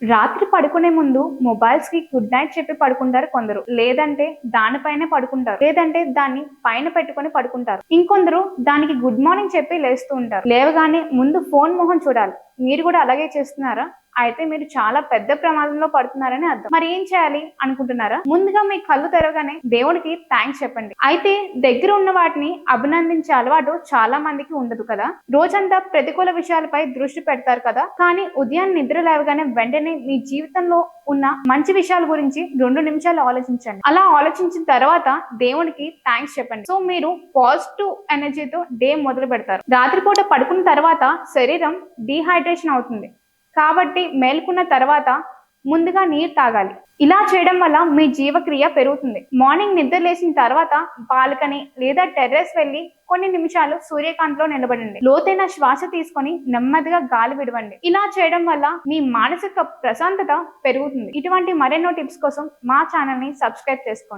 రాత్రి పడుకునే ముందు మొబైల్స్ కి గుడ్ నైట్ చెప్పి పడుకుంటారు కొందరు. లేదంటే దానిపైనే పడుకుంటారు. లేదంటే దాన్ని పైన పెట్టుకొని పడుకుంటారు. ఇంకొందరు దానికి గుడ్ మార్నింగ్ చెప్పి లేస్తూ ఉంటారు. లేవగానే ముందు ఫోన్ మొహం చూడాలి. మీరు కూడా అలాగే చేస్తున్నారా? అయితే మీరు చాలా పెద్ద ప్రమాదంలో పడుతున్నారని అర్థం. మరి ఏం చేయాలి అనుకుంటున్నారా? ముందుగా మీ కళ్ళు తెరవగానే దేవుడికి థ్యాంక్స్ చెప్పండి. అయితే దగ్గర ఉన్న వాటిని అభినందించే అలవాటు చాలా మందికి ఉండదు కదా. రోజంతా ప్రతికూల విషయాలపై దృష్టి పెడతారు కదా. కానీ ఉదయం నిద్ర లేవగానే వెంటనే మీ జీవితంలో ఉన్న మంచి విషయాల గురించి 2 నిమిషాలు ఆలోచించండి. అలా ఆలోచించిన తర్వాత దేవుడికి థ్యాంక్స్ చెప్పండి. సో మీరు పాజిటివ్ ఎనర్జీతో డే మొదలు పెడతారు. రాత్రిపూట పడుకున్న తర్వాత శరీరం డీహైడ్రేషన్ అవుతుంది కాబట్టి మేల్కున్న తర్వాత ముందుగా నీరు తాగాలి. ఇలా చేయడం వల్ల మీ జీవక్రియ పెరుగుతుంది. మార్నింగ్ నిద్ర లేచిన తర్వాత బాల్కనీ లేదా టెర్రస్ వెళ్ళి కొన్ని నిమిషాలు సూర్యకాంతిలో నిలబడండి. లోతైన శ్వాస తీసుకొని నెమ్మదిగా గాలి విడవండి. ఇలా చేయడం వల్ల మీ మానసిక ప్రశాంతత పెరుగుతుంది. ఇటువంటి మరెన్నో టిప్స్ కోసం మా ఛానల్ ని సబ్స్క్రైబ్ చేసుకోండి.